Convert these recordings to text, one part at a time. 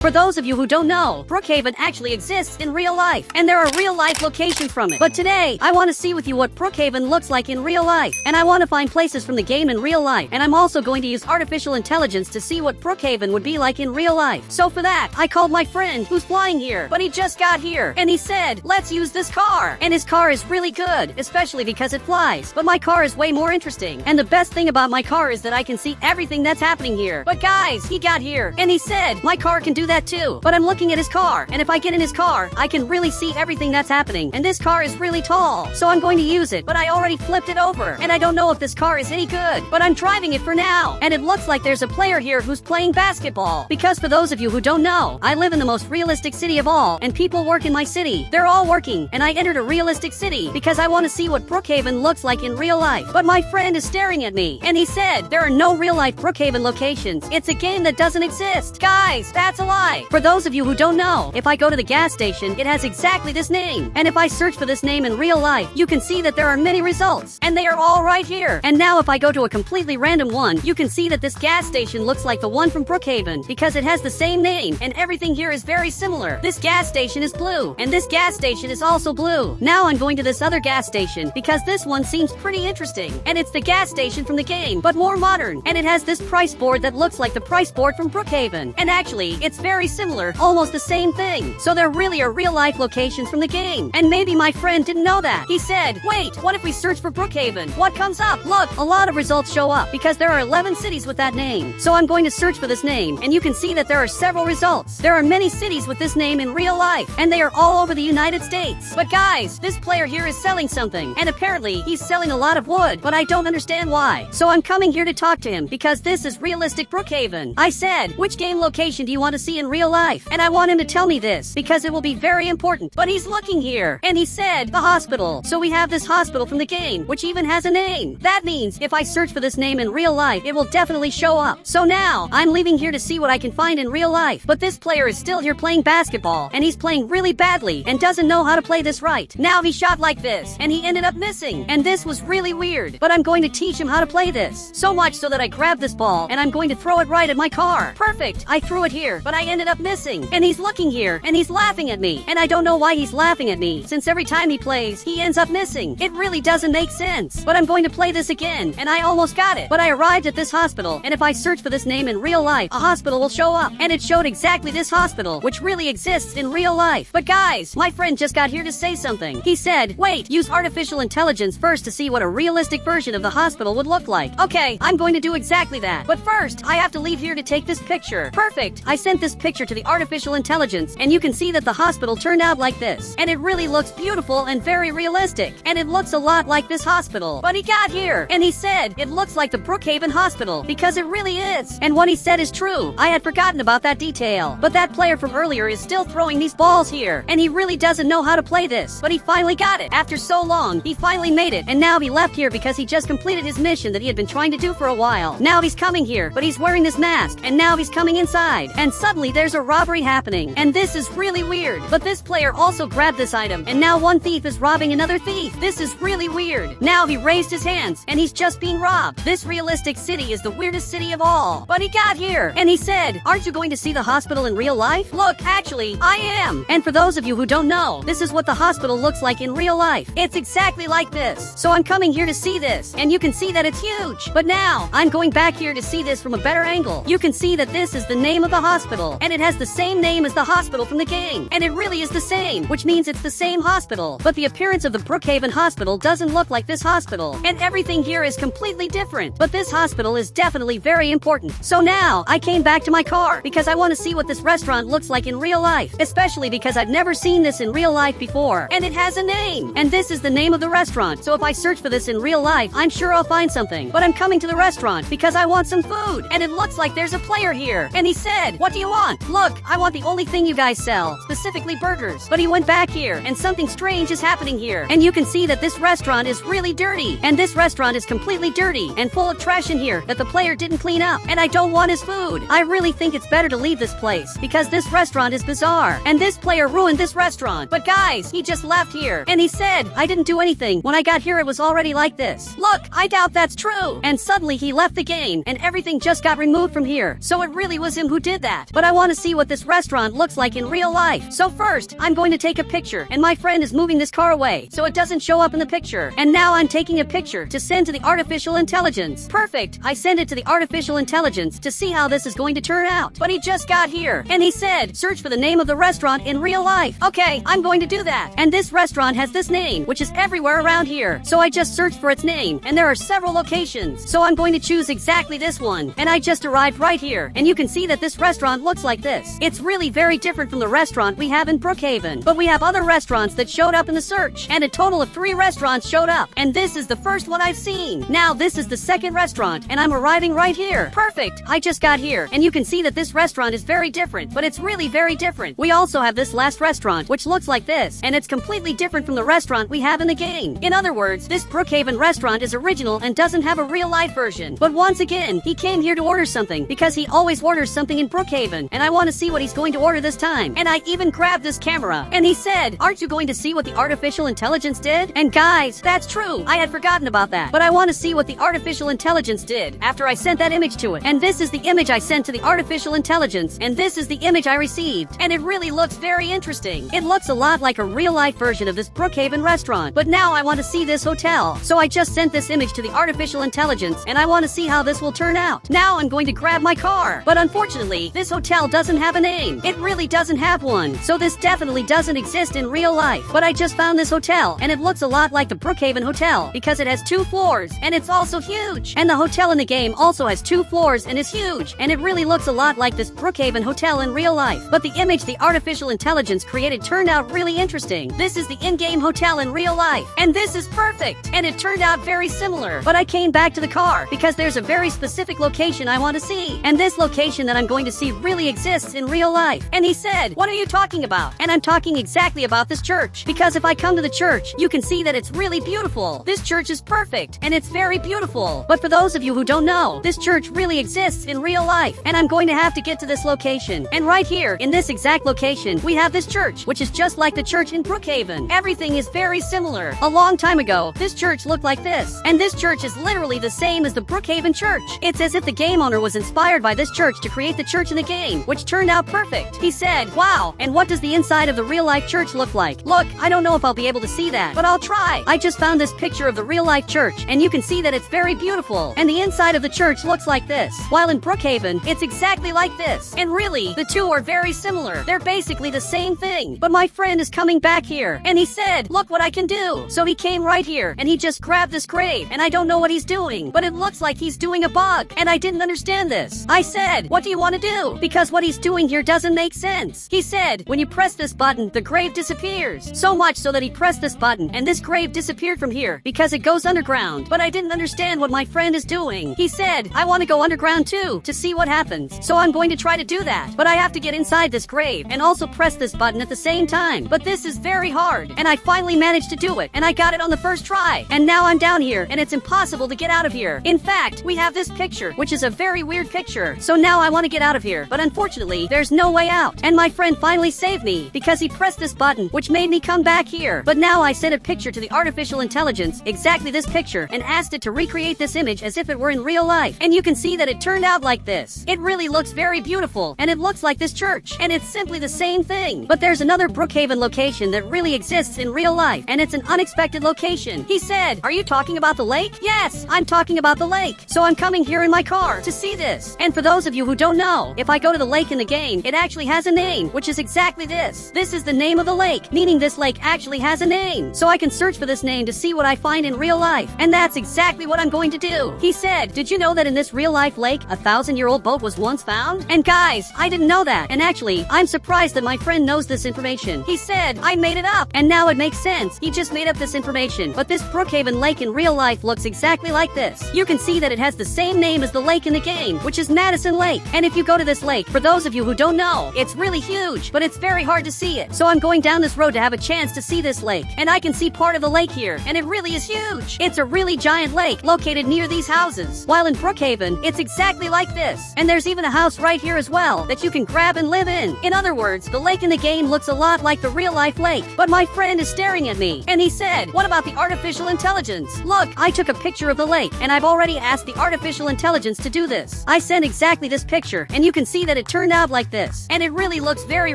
For those of you who don't know, Brookhaven actually exists in real life, and there are real-life locations from it. But today, I want to see with you what Brookhaven looks like in real life, and I want to find places from the game in real life, and I'm also going to use artificial intelligence to see what Brookhaven would be like in real life. So for that, I called my friend who's flying here, but he just got here, and he said, let's use this car. And his car is really good, especially because it flies, but my car is way more interesting, and the best thing about my car is that I can see everything that's happening here. But guys, he got here, and he said, my car can do that too. But I'm looking at his car, and if I get in his car, I can really see everything that's happening. And this car is really tall, so I'm going to use it. But I already flipped it over, and I don't know if this car is any good. But I'm driving it for now, and it looks like there's a player here who's playing basketball. Because for those of you who don't know, I live in the most realistic city of all, and people work in my city. They're all working, and I entered a realistic city because I want to see what Brookhaven looks like in real life. But my friend is staring at me, and he said, there are no real-life Brookhaven locations. It's a game that doesn't exist. Guys, that's a lie. For those of you who don't know, if I go to the gas station, it has exactly this name. And if I search for this name in real life, you can see that there are many results. And they are all right here. And now if I go to a completely random one, you can see that this gas station looks like the one from Brookhaven because it has the same name and everything here is very similar. This gas station is blue, and this gas station is also blue. Now I'm going to this other gas station because this one seems pretty interesting. And it's the gas station from the game, but more modern. And it has this price board that looks like the price board from Brookhaven. And actually, it's very similar, almost the same thing. So there really are real-life locations from the game. And maybe my friend didn't know that. He said, wait, what if we search for Brookhaven? What comes up? Look, a lot of results show up because there are 11 cities with that name. So I'm going to search for this name, and you can see that there are several results. There are many cities with this name in real life, and they are all over the United States. But guys, this player here is selling something, and apparently he's selling a lot of wood, but I don't understand why. So I'm coming here to talk to him because this is realistic Brookhaven. I said, which game location do you want to see in real life? And I want him to tell me this because it will be very important. But he's looking here, and he said, the hospital. So we have this hospital from the game, which even has a name. That means if I search for this name in real life, it will definitely show up. So now, I'm leaving here to see what I can find in real life. But this player is still here playing basketball, and he's playing really badly and doesn't know how to play this right. Now he shot like this, and he ended up missing. And this was really weird. But I'm going to teach him how to play this. So much so that I grab this ball, and I'm going to throw it right at my car. Perfect. I threw it here, but I ended up missing. And he's looking here, and he's laughing at me. And I don't know why he's laughing at me, since every time he plays, he ends up missing. It really doesn't make sense. But I'm going to play this again, and I almost got it. But I arrived at this hospital, and if I search for this name in real life, a hospital will show up. And it showed exactly this hospital, which really exists in real life. But guys, my friend just got here to say something. He said, wait, use artificial intelligence first to see what a realistic version of the hospital would look like. Okay, I'm going to do exactly that. But first, I have to leave here to take this picture. Perfect. I sent this picture to the artificial intelligence, and you can see that the hospital turned out like this. And it really looks beautiful and very realistic. And it looks a lot like this hospital. But he got here, and he said, it looks like the Brookhaven hospital, because it really is. And what he said is true. I had forgotten about that detail. But that player from earlier is still throwing these balls here, and he really doesn't know how to play this. But he finally got it. After so long, he finally made it. And now he left here because he just completed his mission that he had been trying to do for a while. Now he's coming here, but he's wearing this mask, and now he's coming inside. And suddenly there's a robbery happening. And this is really weird. But this player also grabbed this item, and now one thief is robbing another thief. This is really weird. Now he raised his hands, and he's just being robbed. This realistic city is the weirdest city of all. But he got here, and he said, aren't you going to see the hospital in real life? Look, actually, I am. And for those of you who don't know, this is what the hospital looks like in real life. It's exactly like this. So I'm coming here to see this, and you can see that it's huge. But now, I'm going back here to see this from a better angle. You can see that this is the name of the hospital, and it has the same name as the hospital from the game. And it really is the same, which means it's the same hospital. But the appearance of the Brookhaven hospital doesn't look like this hospital. And everything here is completely different. But this hospital is definitely very important. So now, I came back to my car because I want to see what this restaurant looks like in real life. Especially because I've never seen this in real life before. And it has a name. And this is the name of the restaurant. So if I search for this in real life, I'm sure I'll find something. But I'm coming to the restaurant because I want some food. And it looks like there's a player here. And he said, what do you want? Look, I want the only thing you guys sell, specifically burgers. But he went back here, and something strange is happening here. And you can see that this restaurant is really dirty. And this restaurant is completely dirty and full of trash in here that the player didn't clean up. And I don't want his food. I really think it's better to leave this place because this restaurant is bizarre. And this player ruined this restaurant. But guys, he just left here. And he said, I didn't do anything. When I got here, it was already like this. Look, I doubt that's true. And suddenly he left the game, and everything just got removed from here. So it really was him who did that. But I I want to see what this restaurant looks like in real life. So first, I'm going to take a picture, and my friend is moving this car away so it doesn't show up in the picture. And now I'm taking a picture to send to the artificial intelligence. Perfect. I send it to the artificial intelligence to see how this is going to turn out. But he just got here, and he said, search for the name of the restaurant in real life. Okay, I'm going to do that. And this restaurant has this name, which is everywhere around here. So I just searched for its name, and there are several locations. So I'm going to choose exactly this one. And I just arrived right here, and you can see that this restaurant looks like this. It's really very different from the restaurant we have in Brookhaven. But we have other restaurants that showed up in the search, and a total of 3 restaurants showed up. And this is the first one I've seen. Now this is the second restaurant, and I'm arriving right here. Perfect. I just got here, and you can see that this restaurant is very different, but it's really very different. We also have this last restaurant, which looks like this, and it's completely different from the restaurant we have in the game. In other words, this Brookhaven restaurant is original and doesn't have a real-life version. But once again, he came here to order something because he always orders something in Brookhaven, and I want to see what he's going to order this time. And I even grabbed this camera, and he said, aren't you going to see what the artificial intelligence did? And guys, that's true. I had forgotten about that. But I want to see what the artificial intelligence did after I sent that image to it. And this is the image I sent to the artificial intelligence, and this is the image I received. And it really looks very interesting. It looks a lot like a real-life version of this Brookhaven restaurant. But now I want to see this hotel. So I just sent this image to the artificial intelligence, and I want to see how this will turn out. Now I'm going to grab my car. But unfortunately, this hotel doesn't have a name. It really doesn't have one. So this definitely doesn't exist in real life. But I just found this hotel, and it looks a lot like the Brookhaven hotel because it has 2 floors, and it's also huge. And the hotel in the game also has 2 floors and is huge. And it really looks a lot like this Brookhaven hotel in real life. But the image the artificial intelligence created turned out really interesting. This is the in-game hotel in real life, and this is perfect. And it turned out very similar. But I came back to the car because there's a very specific location I want to see. And this location that I'm going to see really exists in real life. And he said, what are you talking about? And I'm talking exactly about this church. Because if I come to the church, you can see that it's really beautiful. This church is perfect, and it's very beautiful. But for those of you who don't know, this church really exists in real life. And I'm going to have to get to this location. And right here, in this exact location, we have this church, which is just like the church in Brookhaven. Everything is very similar. A long time ago, this church looked like this. And this church is literally the same as the Brookhaven church. It's as if the game owner was inspired by this church to create the church in the game, which turned out perfect. He said, wow, and what does the inside of the real-life church look like? Look, I don't know if I'll be able to see that, but I'll try. I just found this picture of the real-life church, and you can see that it's very beautiful. And the inside of the church looks like this. While in Brookhaven, it's exactly like this. And really, the two are very similar. They're basically the same thing. But my friend is coming back here, and he said, look what I can do. So he came right here, and he just grabbed this grave, and I don't know what he's doing, but it looks like he's doing a bug, and I didn't understand this. I said, what do you want to do? Because what he's doing here doesn't make sense. He said, when you press this button, the grave disappears. So much so that he pressed this button, and this grave disappeared from here because it goes underground. But I didn't understand what my friend is doing. He said, I want to go underground too, to see what happens. So I'm going to try to do that. But I have to get inside this grave and also press this button at the same time. But this is very hard, and I finally managed to do it, and I got it on the first try. And now I'm down here, and it's impossible to get out of here. In fact, we have this picture, which is a very weird picture. So now I want to get out of here, but unfortunately, there's no way out. And my friend finally saved me because he pressed this button, which made me come back here. But now I sent a picture to the artificial intelligence, exactly this picture, and asked it to recreate this image as if it were in real life. And you can see that it turned out like this. It really looks very beautiful, and it looks like this church, and it's simply the same thing. But there's another Brookhaven location that really exists in real life, and it's an unexpected location. He said, are you talking about the lake? Yes, I'm talking about the lake. So I'm coming here in my car to see this. And for those of you who don't know, if I go to the lake in the game, it actually has a name, which is exactly this. This is the name of the lake, meaning this lake actually has a name. So I can search for this name to see what I find in real life. And that's exactly what I'm going to do. He said, did you know that in this real-life lake, a 1,000-year-old boat was once found? And guys, I didn't know that. And actually, I'm surprised that my friend knows this information. He said, I made it up. And now it makes sense. He just made up this information. But this Brookhaven lake in real life looks exactly like this. You can see that it has the same name as the lake in the game, which is Madison Lake. And if you go to this lake, for those of you who don't know, it's really huge, but it's very hard to see it. So I'm going down this road to have a chance to see this lake. And I can see part of the lake here, and it really is huge. It's a really giant lake located near these houses. While in Brookhaven, it's exactly like this. And there's even a house right here as well that you can grab and live in. In other words, the lake in the game looks a lot like the real-life lake. But my friend is staring at me, and he said, what about the artificial intelligence? Look, I took a picture of the lake, and I've already asked the artificial intelligence to do this. I sent exactly this picture, and you can see that it turned out like this. And it really looks very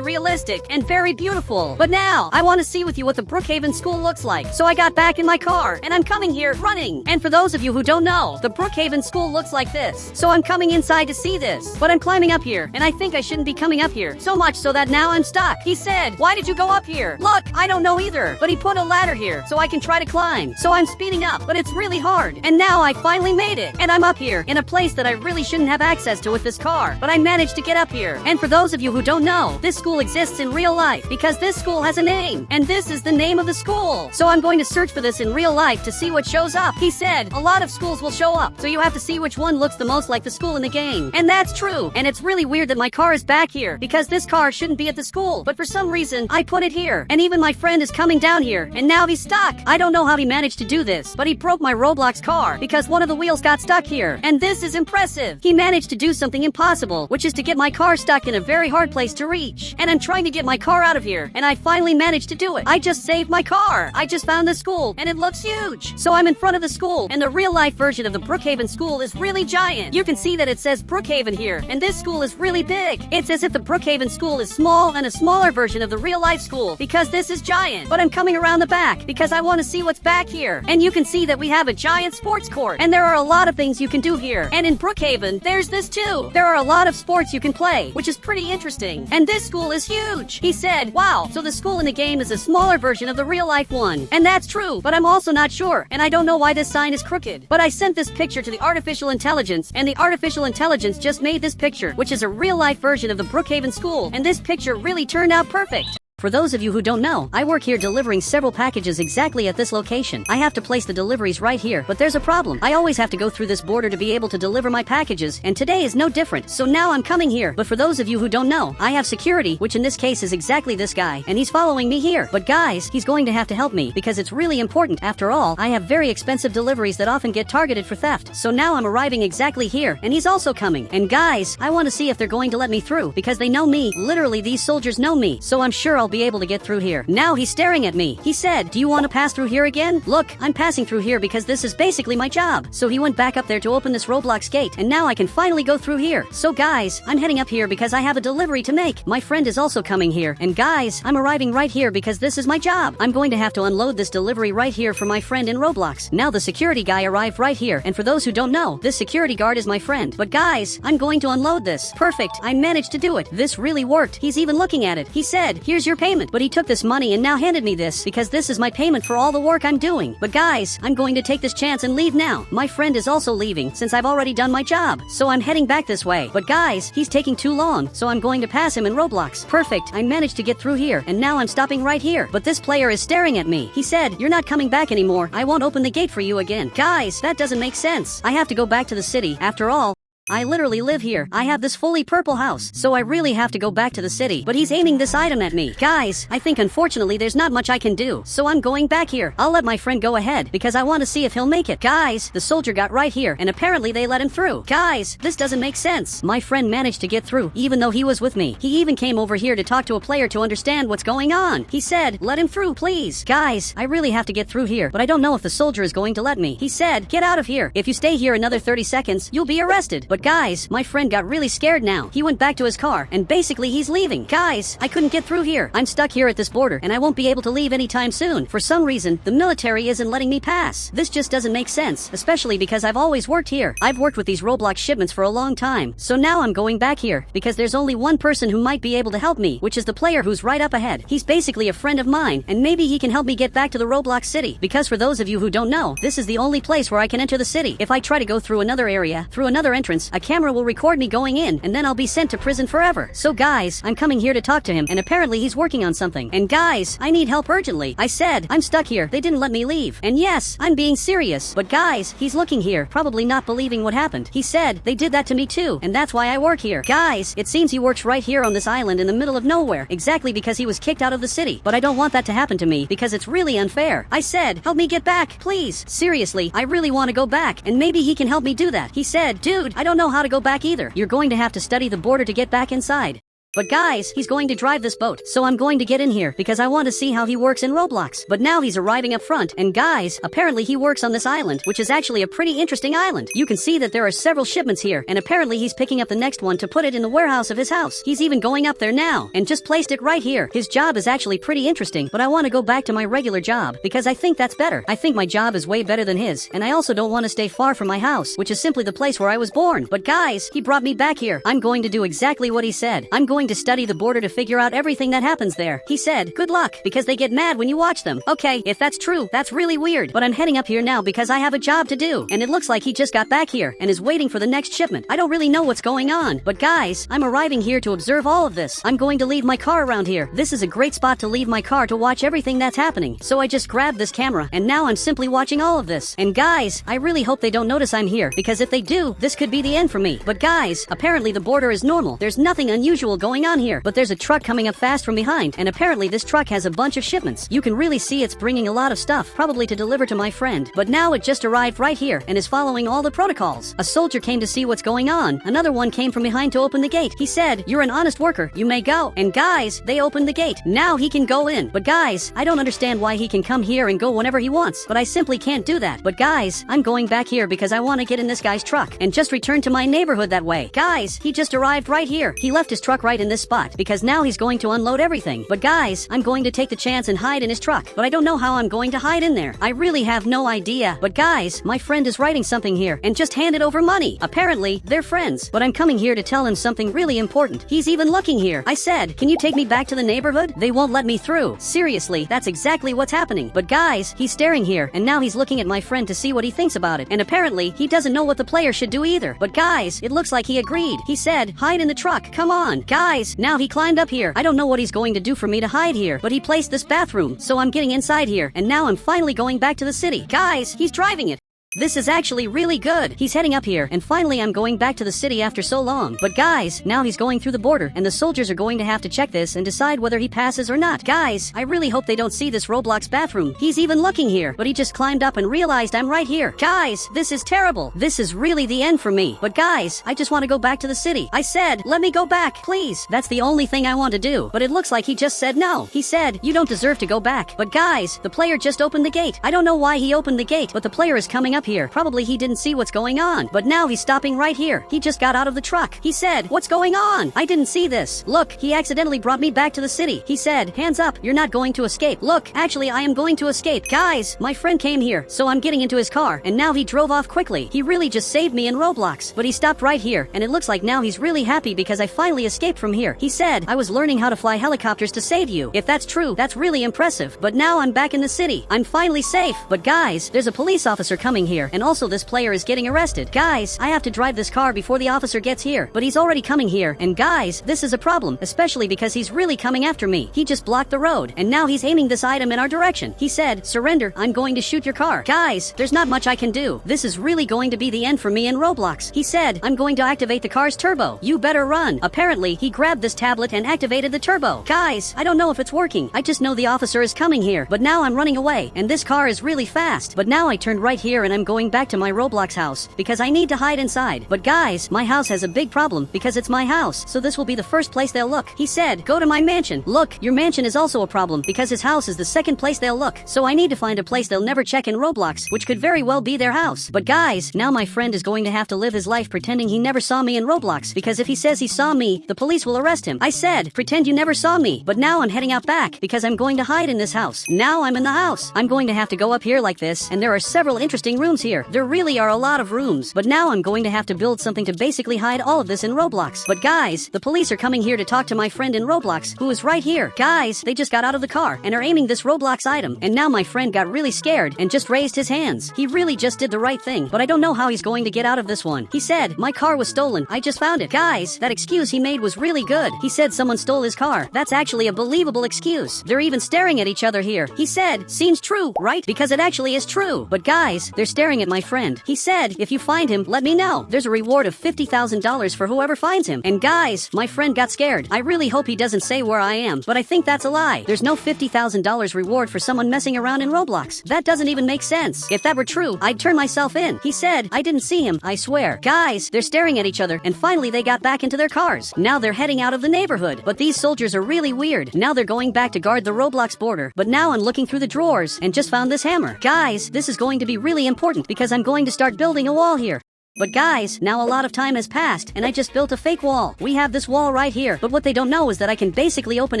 realistic and very beautiful. But now, I want to see with you what the Brookhaven school looks like. So I got back in my car, and I'm coming here running. And for those of you who don't know, the Brookhaven school looks like this. So I'm coming inside to see this. But I'm climbing up here, and I think I shouldn't be coming up here. So much so that now I'm stuck. He said, "Why did you go up here?" Look, I don't know either. But he put a ladder here, so I can try to climb. So I'm speeding up, but it's really hard. And now I finally made it. And I'm up here, in a place that I really shouldn't have access to with this car. But I managed to get up here. And for those of you who don't know, this school exists in real life because this school has a name. And this is the name of the school. So I'm going to search for this in real life to see what shows up. He said, a lot of schools will show up, so you have to see which one looks the most like the school in the game. And that's true. And it's really weird that my car is back here because this car shouldn't be at the school. But for some reason, I put it here. And even my friend is coming down here. And now he's stuck. I don't know how he managed to do this, but he broke my Roblox car because one of the wheels got stuck here. And this is impressive. He managed to do something impossible, which is to get my car stuck in a very hard place to reach. And I'm trying to get my car out of here. And I finally managed to do it. I just saved my car. I just found the school and it looks huge. So I'm in front of the school and the real life version of the Brookhaven school is really giant. You can see that it says Brookhaven here and this school is really big. It's as if the Brookhaven school is small and a smaller version of the real life school because this is giant. But I'm coming around the back because I want to see what's back here. And you can see that we have a giant sports court and there are a lot of things you can do here. And in Brookhaven, there's this too. There are a lot of sports you can play, which is pretty interesting. And this school is huge. He said, wow, so the school in the game is a smaller version of the real life one. And that's true, but I'm also not sure. And I don't know why this sign is crooked. But I sent this picture to the artificial intelligence and the artificial intelligence just made this picture, which is a real life version of the Brookhaven school. And this picture really turned out perfect. For those of you who don't know, I work here delivering several packages exactly at this location. I have to place the deliveries right here, but there's a problem. I always have to go through this border to be able to deliver my packages, and today is no different. So now I'm coming here. But for those of you who don't know, I have security, which in this case is exactly this guy, and he's following me here. But guys, he's going to have to help me because it's really important. After all, I have very expensive deliveries that often get targeted for theft. So now I'm arriving exactly here, and he's also coming. And guys, I want to see if they're going to let me through because they know me. Literally, these soldiers know me, so I'm sure I'll be able to get through here. Now he's staring at me. He said, "Do you want to pass through here again?" Look, I'm passing through here because this is basically my job. So he went back up there to open this Roblox gate, and now I can finally go through here. So guys, I'm heading up here because I have a delivery to make. My friend is also coming here. And guys, I'm arriving right here because this is my job. I'm going to have to unload this delivery right here for my friend in Roblox. Now the security guy arrived right here. And for those who don't know, this security guard is my friend. But guys, I'm going to unload this. Perfect. I managed to do it. This really worked. He's even looking at it. He said, "Here's your payment." But he took this money and now handed me this because this is my payment for all the work I'm doing. But guys, I'm going to take this chance and leave now. My friend is also leaving since I've already done my job. So I'm heading back this way. But guys, he's taking too long, so I'm going to pass him in Roblox. Perfect. I managed to get through here and now I'm stopping right here. But this player is staring at me. He said, "You're not coming back anymore. I won't open the gate for you again." Guys, that doesn't make sense. I have to go back to the city. After all, I literally live here. I have this fully purple house, so I really have to go back to the city. But he's aiming this item at me. Guys, I think unfortunately there's not much I can do, so I'm going back here. I'll let my friend go ahead because I want to see if he'll make it. Guys, the soldier got right here, and apparently they let him through. Guys, this doesn't make sense. My friend managed to get through, even though he was with me. He even came over here to talk to a player to understand what's going on. He said, "Let him through, please." Guys, I really have to get through here, but I don't know if the soldier is going to let me. He said, "Get out of here. If you stay here another 30 seconds, you'll be arrested." But guys, my friend got really scared now. He went back to his car, and basically he's leaving. Guys, I couldn't get through here. I'm stuck here at this border, and I won't be able to leave anytime soon. For some reason, the military isn't letting me pass. This just doesn't make sense, especially because I've always worked here. I've worked with these Roblox shipments for a long time. So now I'm going back here, because there's only one person who might be able to help me, which is the player who's right up ahead. He's basically a friend of mine, and maybe he can help me get back to the Roblox city. Because for those of you who don't know, this is the only place where I can enter the city. If I try to go through another area, through another entrance, a camera will record me going in, and then I'll be sent to prison forever. So guys, I'm coming here to talk to him, and apparently he's working on something. And guys, I need help urgently. I said, I'm stuck here. They didn't let me leave. And yes, I'm being serious. But guys, he's looking here, probably not believing what happened. He said, they did that to me too, and that's why I work here. Guys, it seems he works right here on this island in the middle of nowhere, exactly because he was kicked out of the city. But I don't want that to happen to me, because it's really unfair. I said, help me get back, please. Seriously, I really want to go back, and maybe he can help me do that. He said, dude, I don't know how to go back either. You're going to have to study the border to get back inside. But guys, he's going to drive this boat. So I'm going to get in here because I want to see how he works in Roblox. But now he's arriving up front. And guys, apparently he works on this island, which is actually a pretty interesting island. You can see that there are several shipments here. And apparently he's picking up the next one to put it in the warehouse of his house. He's even going up there now and just placed it right here. His job is actually pretty interesting, but I want to go back to my regular job because I think that's better. I think my job is way better than his. And I also don't want to stay far from my house, which is simply the place where I was born. But guys, he brought me back here. I'm going to do exactly what he said. I'm going to study the border to figure out everything that happens there. He said, good luck, because they get mad when you watch them. Okay, if that's true, that's really weird. But I'm heading up here now because I have a job to do. And it looks like he just got back here and is waiting for the next shipment. I don't really know what's going on. But guys, I'm arriving here to observe all of this. I'm going to leave my car around here. This is a great spot to leave my car to watch everything that's happening. So I just grabbed this camera and now I'm simply watching all of this. And guys, I really hope they don't notice I'm here because if they do, this could be the end for me. But guys, apparently the border is normal. There's nothing unusual going on here. But there's a truck coming up fast from behind and apparently this truck has a bunch of shipments. You can really see it's bringing a lot of stuff, probably to deliver to my friend. But now it just arrived right here and is following all the protocols. A soldier came to see what's going on. Another one came from behind to open the gate. He said, you're an honest worker. You may go. And guys, they opened the gate. Now he can go in. But guys, I don't understand why he can come here and go whenever he wants. But I simply can't do that. But guys, I'm going back here because I want to get in this guy's truck and just return to my neighborhood that way. Guys, he just arrived right here. He left his truck right in this spot because now he's going to unload everything. But guys, I'm going to take the chance and hide in his truck. But I don't know how I'm going to hide in there. I really have no idea. But guys, my friend is writing something here and just handed over money. Apparently, they're friends. But I'm coming here to tell him something really important. He's even looking here. I said, can you take me back to the neighborhood? They won't let me through. Seriously, that's exactly what's happening. But guys, he's staring here and now he's looking at my friend to see what he thinks about it. And apparently, he doesn't know what the player should do either. But guys, it looks like he agreed. He said, hide in the truck. Come on. Guys, now he climbed up here. I don't know what he's going to do for me to hide here, but he placed this bathroom. So I'm getting inside here and now I'm finally going back to the city. Guys, he's driving it. This is actually really good. He's heading up here, and finally I'm going back to the city after so long. But guys, now he's going through the border, and the soldiers are going to have to check this and decide whether he passes or not. Guys, I really hope they don't see this Roblox bathroom. He's even looking here, but he just climbed up and realized I'm right here. Guys, this is terrible. This is really the end for me. But guys, I just want to go back to the city. I said, let me go back, please. That's the only thing I want to do. But it looks like he just said no. He said, you don't deserve to go back. But guys, the player just opened the gate. I don't know why he opened the gate, but the player is coming up here. Probably he didn't see what's going on, but now he's stopping right here. He just got out of the truck. He said, what's going on? I didn't see this. Look, he accidentally brought me back to the city. He said, hands up, you're not going to escape. Look, actually I am going to escape. Guys, my friend came here, so I'm getting into his car, and now he drove off quickly. He really just saved me in Roblox, but he stopped right here, and it looks like now he's really happy because I finally escaped from here. He said, I was learning how to fly helicopters to save you. If that's true, that's really impressive. But now I'm back in the city. I'm finally safe. But guys, there's a police officer coming here, and also this player is getting arrested. Guys, I have to drive this car before the officer gets here, but he's already coming here, and guys, this is a problem, especially because he's really coming after me. He just blocked the road, and now he's aiming this item in our direction. He said, surrender, I'm going to shoot your car. Guys, there's not much I can do. This is really going to be the end for me in Roblox. He said, I'm going to activate the car's turbo. You better run. Apparently, he grabbed this tablet and activated the turbo. Guys, I don't know if it's working. I just know the officer is coming here, but now I'm running away, and this car is really fast. But now I turned right here and I'm going back to my Roblox house because I need to hide inside. But guys, my house has a big problem because it's my house, so this will be the first place they'll look. He said, go to my mansion. Look, your mansion is also a problem because his house is the second place they'll look. So I need to find a place they'll never check in Roblox, which could very well be their house. But guys, now my friend is going to have to live his life pretending he never saw me in Roblox because if he says he saw me, the police will arrest him. I said, pretend you never saw me. But now I'm heading out back because I'm going to hide in this house. Now I'm in the house. I'm going to have to go up here like this, and there are several interesting rooms here. There really are a lot of rooms. But now I'm going to have to build something to basically hide all of this in Roblox. But guys, the police are coming here to talk to my friend in Roblox, who is right here. Guys, they just got out of the car and are aiming this Roblox item. And now my friend got really scared and just raised his hands. He really just did the right thing, but I don't know how he's going to get out of this one. He said, my car was stolen. I just found it. Guys, that excuse he made was really good. He said someone stole his car. That's actually a believable excuse. They're even staring at each other here. He said, seems true, right? Because it actually is true. But guys, they're staring at my friend. He said, if you find him, let me know. There's a reward of $50,000 for whoever finds him. And guys, my friend got scared. I really hope he doesn't say where I am, but I think that's a lie. There's no $50,000 reward for someone messing around in Roblox. That doesn't even make sense. If that were true, I'd turn myself in. He said, I didn't see him, I swear. Guys, they're staring at each other, and finally they got back into their cars. Now they're heading out of the neighborhood. But these soldiers are really weird. Now they're going back to guard the Roblox border. But now I'm looking through the drawers and just found this hammer. Guys, this is going to be really important because I'm going to start building a wall here. But guys, now a lot of time has passed, and I just built a fake wall. We have this wall right here, but what they don't know is that I can basically open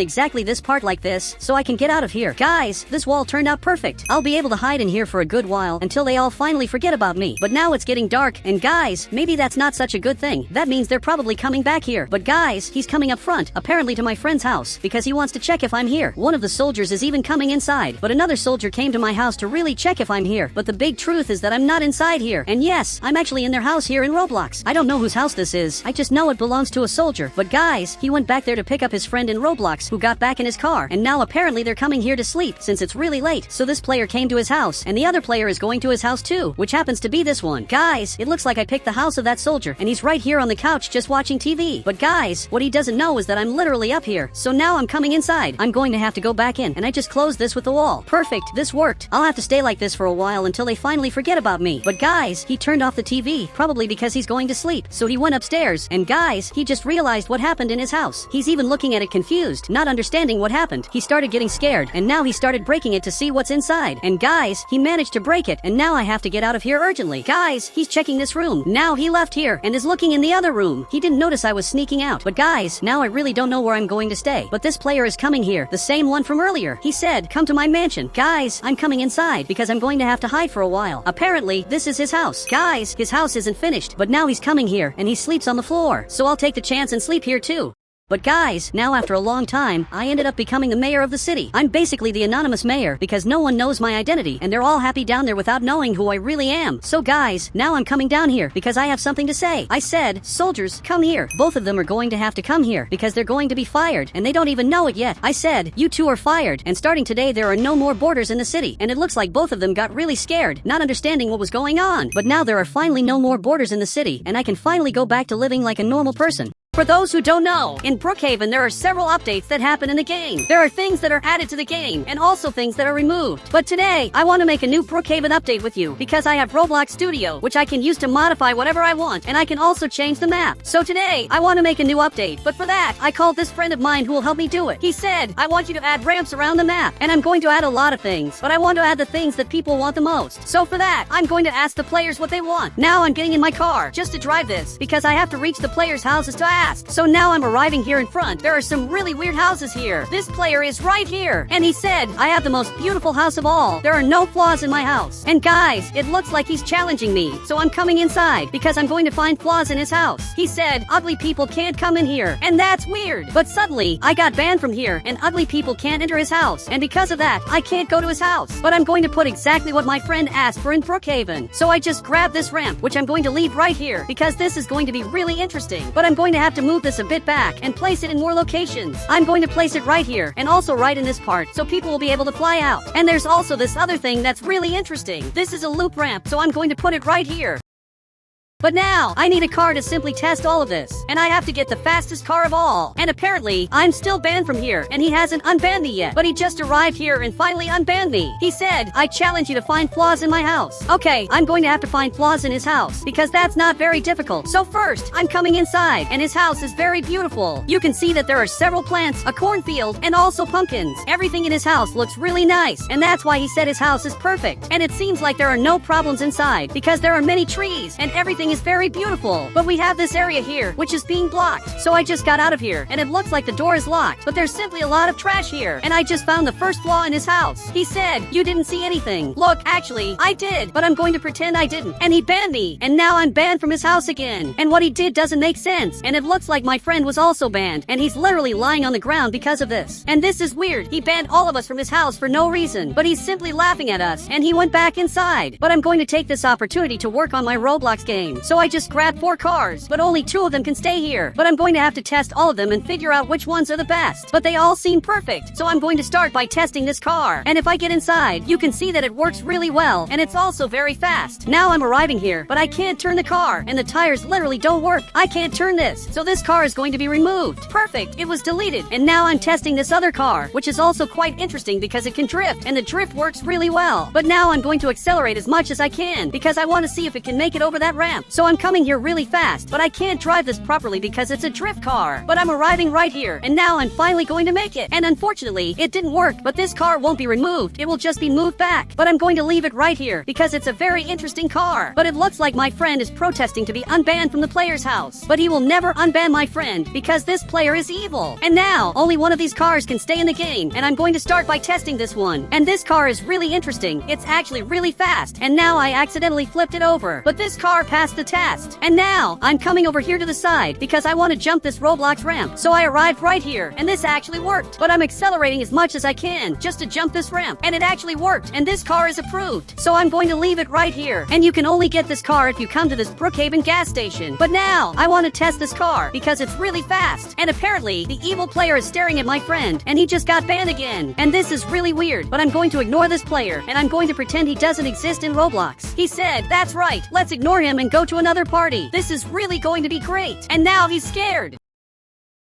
exactly this part like this, so I can get out of here. Guys, this wall turned out perfect. I'll be able to hide in here for a good while until they all finally forget about me. But now it's getting dark, and guys, maybe that's not such a good thing. That means they're probably coming back here. But guys, he's coming up front, apparently to my friend's house, because he wants to check if I'm here. One of the soldiers is even coming inside, but another soldier came to my house to really check if I'm here. But the big truth is that I'm not inside here. And yes, I'm actually in their house here in Roblox. I don't know whose house this is. I just know it belongs to a soldier. But guys, he went back there to pick up his friend in Roblox who got back in his car. And now apparently they're coming here to sleep since it's really late. So this player came to his house and the other player is going to his house too, which happens to be this one. Guys, it looks like I picked the house of that soldier and he's right here on the couch just watching TV. But guys, what he doesn't know is that I'm literally up here. So now I'm coming inside. I'm going to have to go back in and I just closed this with the wall. Perfect. This worked. I'll have to stay like this for a while until they finally forget about me. But guys, he turned off the TV, probably because he's going to sleep. So he went upstairs, and guys, he just realized what happened in his house. He's even looking at it confused, not understanding what happened. He started getting scared, and now he started breaking it to see what's inside. And guys, he managed to break it, and now I have to get out of here urgently. Guys, he's checking this room. Now he left here, and is looking in the other room. He didn't notice I was sneaking out. But guys, now I really don't know where I'm going to stay. But this player is coming here, the same one from earlier. He said, come to my mansion. Guys, I'm coming inside, because I'm going to have to hide for a while. Apparently, this is his house. Guys, his house isn't finished, but now he's coming here, and he sleeps on the floor. So I'll take the chance and sleep here too. But guys, now after a long time, I ended up becoming the mayor of the city. I'm basically the anonymous mayor because no one knows my identity and they're all happy down there without knowing who I really am. So guys, now I'm coming down here because I have something to say. I said, soldiers, come here. Both of them are going to have to come here because they're going to be fired and they don't even know it yet. I said, you two are fired and starting today there are no more borders in the city. And it looks like both of them got really scared, not understanding what was going on. But now there are finally no more borders in the city and I can finally go back to living like a normal person. For those who don't know, in Brookhaven there are several updates that happen in the game. There are things that are added to the game, and also things that are removed. But today, I want to make a new Brookhaven update with you, because I have Roblox Studio, which I can use to modify whatever I want, and I can also change the map. So today, I want to make a new update, but for that, I called this friend of mine who will help me do it. He said, I want you to add ramps around the map, and I'm going to add a lot of things, but I want to add the things that people want the most. So for that, I'm going to ask the players what they want. Now I'm getting in my car, just to drive this, because I have to reach the players' houses to ask. So now I'm arriving here in front. There are some really weird houses here. This player is right here. And he said, I have the most beautiful house of all. There are no flaws in my house. And guys, it looks like he's challenging me. So I'm coming inside because I'm going to find flaws in his house. He said, ugly people can't come in here. And that's weird. But suddenly, I got banned from here and ugly people can't enter his house. And because of that, I can't go to his house. But I'm going to put exactly what my friend asked for in Brookhaven. So I just grabbed this ramp, which I'm going to leave right here because this is going to be really interesting. But I'm going to have to move this a bit back and place it in more locations. I'm going to place it right here and also right in this part so people will be able to fly out. And there's also this other thing that's really interesting. This is a loop ramp, so I'm going to put it right here. But now, I need a car to simply test all of this, and I have to get the fastest car of all. And apparently, I'm still banned from here, and he hasn't unbanned me yet. But he just arrived here and finally unbanned me. He said, I challenge you to find flaws in my house. Okay, I'm going to have to find flaws in his house, because that's not very difficult. So first, I'm coming inside, and his house is very beautiful. You can see that there are several plants, a cornfield, and also pumpkins. Everything in his house looks really nice, and that's why he said his house is perfect. And it seems like there are no problems inside, because there are many trees, and everything is very beautiful. But we have this area here, which is being blocked. So I just got out of here, and it looks like the door is locked, but there's simply a lot of trash here. And I just found the first flaw in his house. He said, you didn't see anything. Look, actually, I did, but I'm going to pretend I didn't. And he banned me, and now I'm banned from his house again. And what he did doesn't make sense. And it looks like my friend was also banned, and he's literally lying on the ground because of this. And this is weird. He banned all of us from his house for no reason, but he's simply laughing at us, and he went back inside. But I'm going to take this opportunity to work on my Roblox game. game. So I just grabbed 4 cars, but only 2 of them can stay here. But I'm going to have to test all of them and figure out which ones are the best. But they all seem perfect. So I'm going to start by testing this car. And if I get inside, you can see that it works really well, and it's also very fast. Now I'm arriving here, but I can't turn the car, and the tires literally don't work. I can't turn this. So this car is going to be removed. Perfect. It was deleted. And now I'm testing this other car, which is also quite interesting because it can drift, and the drift works really well. But now I'm going to accelerate as much as I can because I want to see if it can make it over that ramp. So I'm coming here really fast, but I can't drive this properly because it's a drift car. But I'm arriving right here, and now I'm finally going to make it. And unfortunately, it didn't work, but this car won't be removed. It will just be moved back. But I'm going to leave it right here because it's a very interesting car. But it looks like my friend is protesting to be unbanned from the player's house. But he will never unban my friend because this player is evil. And now, only one of these cars can stay in the game, and I'm going to start by testing this one. And this car is really interesting. It's actually really fast, and now I accidentally flipped it over. But this car passed the test. And now, I'm coming over here to the side because I want to jump this Roblox ramp. So I arrived right here, and this actually worked. But I'm accelerating as much as I can just to jump this ramp, and it actually worked, and this car is approved. So I'm going to leave it right here. And you can only get this car if you come to this Brookhaven gas station. But now, I want to test this car because it's really fast. And apparently, the evil player is staring at my friend, and he just got banned again. And this is really weird, but I'm going to ignore this player, and I'm going to pretend he doesn't exist in Roblox. He said, that's right, let's ignore him and go to another party. This is really going to be great. And now he's scared.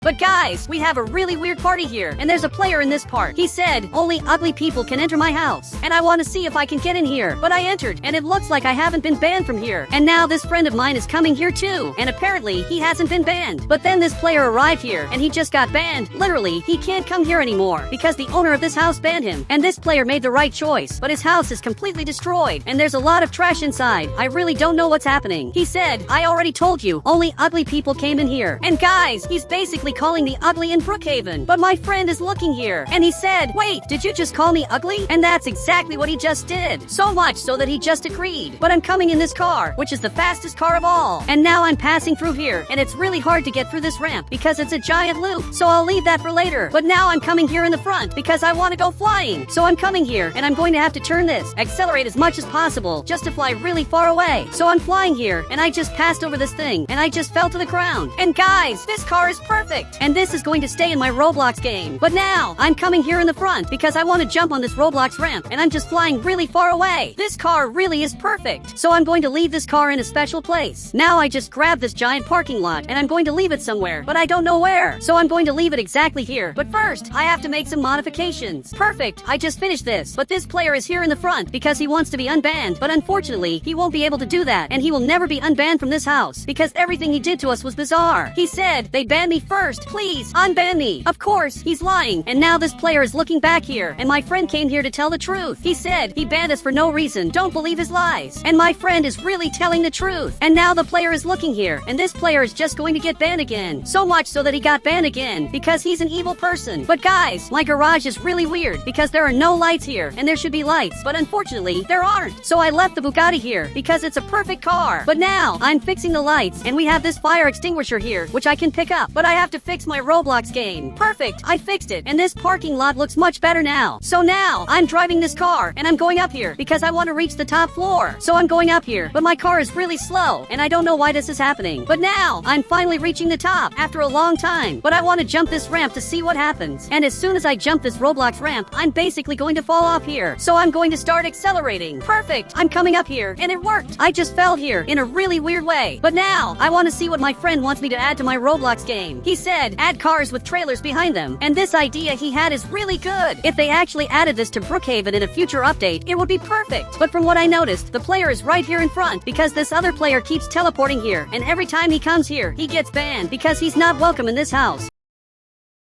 But guys, we have a really weird party here, and there's a player in this part. He said, only ugly people can enter my house, and I want to see if I can get in here. But I entered, and it looks like I haven't been banned from here. And now this friend of mine is coming here too, and apparently he hasn't been banned. But then this player arrived here, and he just got banned. Literally, he can't come here anymore because the owner of this house banned him. And this player made the right choice, but his house is completely destroyed, and there's a lot of trash inside. I really don't know what's happening. He said, I already told you, only ugly people came in here. And guys, he's basically calling the ugly in Brookhaven. But my friend is looking here, and he said, wait, did you just call me ugly? And that's exactly what he just did. So much so that he just agreed. But I'm coming in this car, which is the fastest car of all. And now I'm passing through here, and it's really hard to get through this ramp because it's a giant loop. So I'll leave that for later. But now I'm coming here in the front because I want to go flying. So I'm coming here, and I'm going to have to turn this, accelerate as much as possible, just to fly really far away. So I'm flying here, and I just passed over this thing, and I just fell to the ground. And guys, this car is perfect. And this is going to stay in my Roblox game. But now, I'm coming here in the front because I want to jump on this Roblox ramp, and I'm just flying really far away. This car really is perfect. So I'm going to leave this car in a special place. Now I just grabbed this giant parking lot, and I'm going to leave it somewhere, but I don't know where. So I'm going to leave it exactly here. But first, I have to make some modifications. Perfect, I just finished this. But this player is here in the front because he wants to be unbanned. But unfortunately, he won't be able to do that, and he will never be unbanned from this house because everything he did to us was bizarre. He said, they banned me first. Please, unban me. Of course, he's lying. And now this player is looking back here, and my friend came here to tell the truth. He said he banned us for no reason. Don't believe his lies. And my friend is really telling the truth. And now the player is looking here, and this player is just going to get banned again. So much so that he got banned again because he's an evil person. But guys, my garage is really weird because there are no lights here, and there should be lights, but unfortunately, there aren't. So I left the Bugatti here because it's a perfect car. But now, I'm fixing the lights, and we have this fire extinguisher here, which I can pick up. But I have to fix my Roblox game. Perfect, I fixed it, and this parking lot looks much better now. So now, I'm driving this car, and I'm going up here because I want to reach the top floor. So I'm going up here, but my car is really slow, and I don't know why this is happening. But now, I'm finally reaching the top after a long time. But I want to jump this ramp to see what happens. And as soon as I jump this Roblox ramp, I'm basically going to fall off here. So I'm going to start accelerating. Perfect, I'm coming up here, and it worked. I just fell here in a really weird way. But now, I want to see what my friend wants me to add to my Roblox game. He said, add cars with trailers behind them. And this idea he had is really good. If they actually added this to Brookhaven in a future update, it would be perfect. But from what I noticed, the player is right here in front because this other player keeps teleporting here, and every time he comes here, he gets banned because he's not welcome in this house.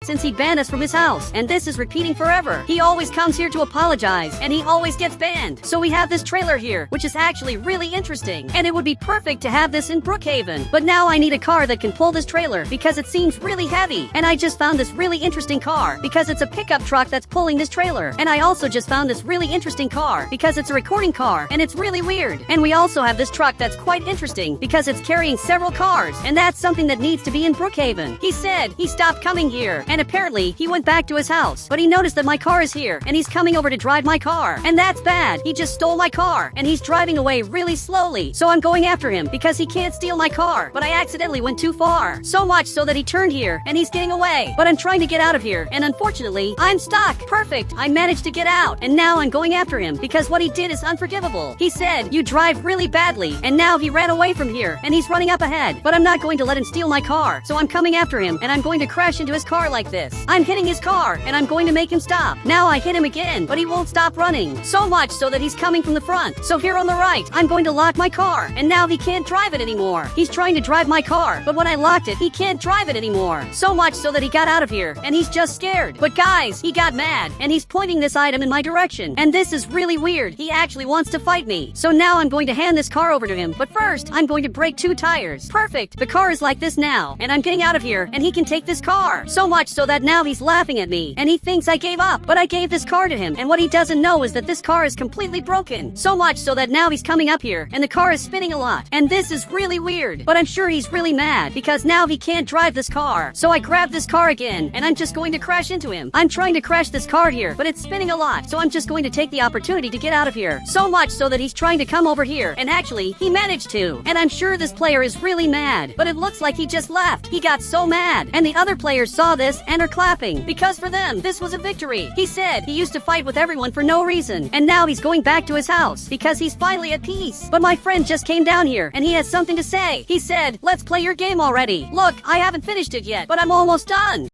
Since he banned us from his house, and this is repeating forever. He always comes here to apologize, and he always gets banned. So we have this trailer here, which is actually really interesting, and it would be perfect to have this in Brookhaven. But now I need a car that can pull this trailer because it seems really heavy. And I just found this really interesting car because it's a pickup truck that's pulling this trailer. And I also just found this really interesting car because it's a recording car, and it's really weird. And we also have this truck that's quite interesting because it's carrying several cars, and that's something that needs to be in Brookhaven. He said he stopped coming here, and apparently he went back to his house. But he noticed that my car is here, and he's coming over to drive my car. And that's bad. He just stole my car, and he's driving away really slowly. So I'm going after him because he can't steal my car. But I accidentally went too far. So much so that he turned here, and he's getting away. But I'm trying to get out of here, and unfortunately, I'm stuck. Perfect. I managed to get out, and now I'm going after him because what he did is unforgivable. He said, "You drive really badly," and now he ran away from here, and he's running up ahead. But I'm not going to let him steal my car, so I'm coming after him, and I'm going to crash into his car like this. I'm hitting his car, and I'm going to make him stop. Now I hit him again, but he won't stop running. So much so that he's coming from the front. So here on the right, I'm going to lock my car, and now he can't drive it anymore. He's trying to drive my car, but when I locked it, he can't drive it anymore. So much so that he got out of here, and he's just scared. But guys, he got mad, and he's pointing this item in my direction. And this is really weird. He actually wants to fight me. So now I'm going to hand this car over to him, but first, I'm going to break 2 tires. Perfect. The car is like this now, and I'm getting out of here, and he can take this car. So much so that now he's laughing at me, and he thinks I gave up. But I gave this car to him, and what he doesn't know is that this car is completely broken. So much so that now he's coming up here, and the car is spinning a lot. And this is really weird. But I'm sure he's really mad, because now he can't drive this car. So I grab this car again, and I'm just going to crash into him. I'm trying to crash this car here, but it's spinning a lot, so I'm just going to take the opportunity to get out of here. So much so that he's trying to come over here, and actually, he managed to. And I'm sure this player is really mad, but it looks like he just left. He got so mad, and the other players saw this and are clapping, because for them, this was a victory. He said he used to fight with everyone for no reason, and now he's going back to his house, because he's finally at peace. But my friend just came down here, and he has something to say. He said, "Let's play your game already. Look, I haven't finished it yet, but I'm almost done."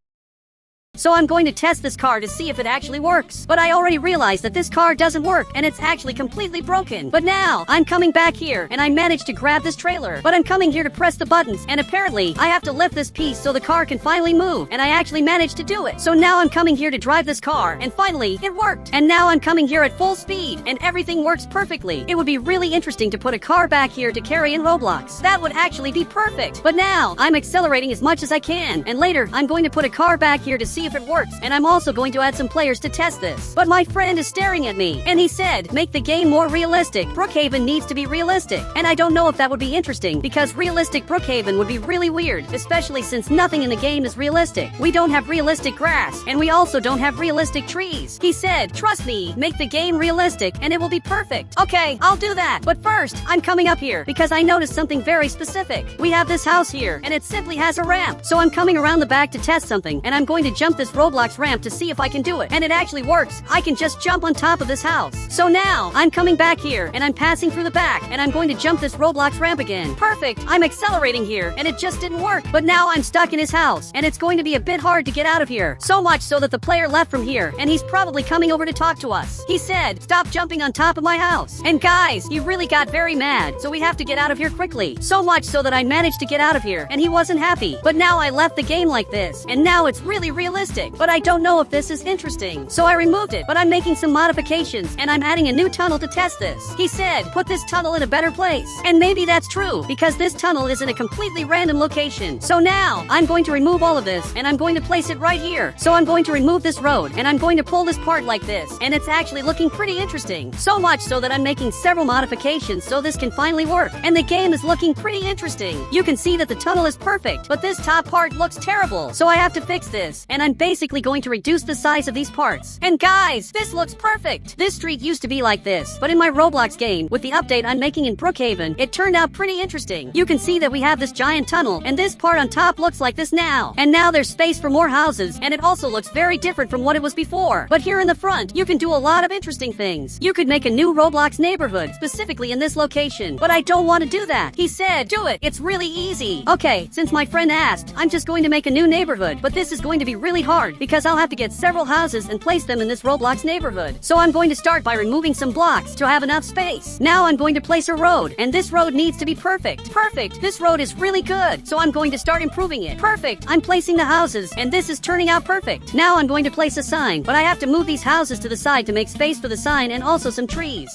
So I'm going to test this car to see if it actually works. But I already realized that this car doesn't work, and it's actually completely broken. But now, I'm coming back here, and I managed to grab this trailer. But I'm coming here to press the buttons, and apparently, I have to lift this piece so the car can finally move. And I actually managed to do it. So now I'm coming here to drive this car, and finally, it worked. And now I'm coming here at full speed, and everything works perfectly. It would be really interesting to put a car back here to carry in Roblox. That would actually be perfect. But now, I'm accelerating as much as I can, and later, I'm going to put a car back here to see if it works, and I'm also going to add some players to test this. But my friend is staring at me, and he said, "Make the game more realistic. Brookhaven needs to be realistic." And I don't know if that would be interesting, because realistic Brookhaven would be really weird, especially since nothing in the game is realistic. We don't have realistic grass, and we also don't have realistic trees. He said, "Trust me, make the game realistic, and it will be perfect." Okay, I'll do that. But first, I'm coming up here, because I noticed something very specific. We have this house here, and it simply has a ramp. So I'm coming around the back to test something, and I'm going to jump this Roblox ramp to see if I can do it. And it actually works. I can just jump on top of this house. So now, I'm coming back here, and I'm passing through the back, and I'm going to jump this Roblox ramp again. Perfect. I'm accelerating here, and it just didn't work. But now I'm stuck in his house, and it's going to be a bit hard to get out of here. So much so that the player left from here, and he's probably coming over to talk to us. He said, "Stop jumping on top of my house." And guys, he really got very mad, so we have to get out of here quickly. So much so that I managed to get out of here, and he wasn't happy. But now I left the game like this, and now it's really realistic. But I don't know if this is interesting. So I removed it, but I'm making some modifications, and I'm adding a new tunnel to test this. He said, "Put this tunnel in a better place." And maybe that's true, because this tunnel is in a completely random location. So now, I'm going to remove all of this, and I'm going to place it right here. So I'm going to remove this road, and I'm going to pull this part like this, and it's actually looking pretty interesting. So much so that I'm making several modifications so this can finally work. And the game is looking pretty interesting. You can see that the tunnel is perfect, but this top part looks terrible. So I have to fix this, and I'm basically going to reduce the size of these parts. And guys, this looks perfect. This street used to be like this, but in my Roblox game, with the update I'm making in Brookhaven, it turned out pretty interesting. You can see that we have this giant tunnel, and this part on top looks like this now. And now there's space for more houses, and it also looks very different from what it was before. But here in the front, you can do a lot of interesting things. You could make a new Roblox neighborhood, specifically in this location. But I don't want to do that. He said, "Do it. It's really easy." Okay, since my friend asked, I'm just going to make a new neighborhood, but this is going to be really hard, because I'll have to get several houses and place them in this Roblox neighborhood. So I'm going to start by removing some blocks to have enough space. Now I'm going to place a road, and this road needs to be perfect. Perfect. This road is really good, so I'm going to start improving it. Perfect. I'm placing the houses, and this is turning out perfect. Now I'm going to place a sign, but I have to move these houses to the side to make space for the sign and also some trees.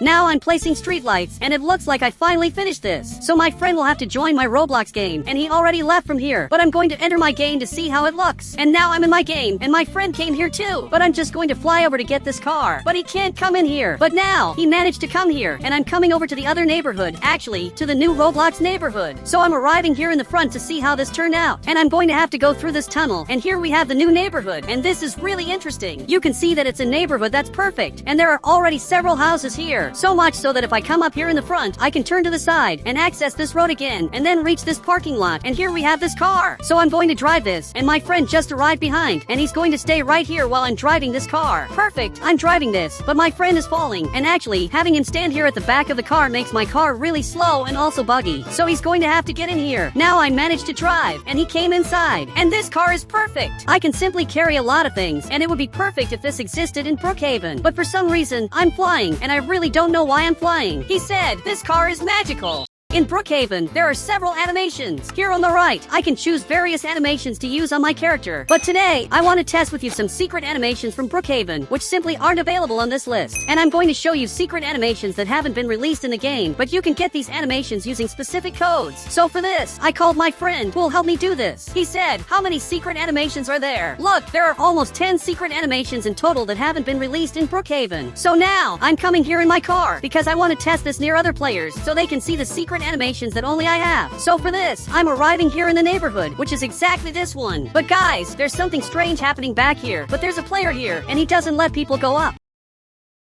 Now I'm placing streetlights, and it looks like I finally finished this. So my friend will have to join my Roblox game, and he already left from here. But I'm going to enter my game to see how it looks. And now I'm in my game, and my friend came here too. But I'm just going to fly over to get this car. But he can't come in here. But now, he managed to come here, and I'm coming over to the other neighborhood. Actually, to the new Roblox neighborhood. So I'm arriving here in the front to see how this turned out. And I'm going to have to go through this tunnel. And here we have the new neighborhood. And this is really interesting. You can see that it's a neighborhood that's perfect. And there are already several houses here. So much so that if I come up here in the front, I can turn to the side and access this road again and then reach this parking lot. And here we have this car. So I'm going to drive this. And my friend just arrived behind. And he's going to stay right here while I'm driving this car. Perfect. I'm driving this. But my friend is falling. And actually, having him stand here at the back of the car makes my car really slow and also buggy. So he's going to have to get in here. Now I managed to drive. And he came inside. And this car is perfect. I can simply carry a lot of things. And it would be perfect if this existed in Brookhaven. But for some reason, I'm flying. And I really don't know why I'm flying. He said, this car is magical. In Brookhaven, there are several animations. Here on the right, I can choose various animations to use on my character. But today, I want to test with you some secret animations from Brookhaven, which simply aren't available on this list. And I'm going to show you secret animations that haven't been released in the game, but you can get these animations using specific codes. So for this, I called my friend who will help me do this. He said, how many secret animations are there? Look, there are almost 10 secret animations in total that haven't been released in Brookhaven. So now, I'm coming here in my car, because I want to test this near other players, so they can see the secret animations that only I have. So for this, I'm arriving here in the neighborhood, which is exactly this one. But guys, there's something strange happening back here. But there's a player here, and he doesn't let people go up.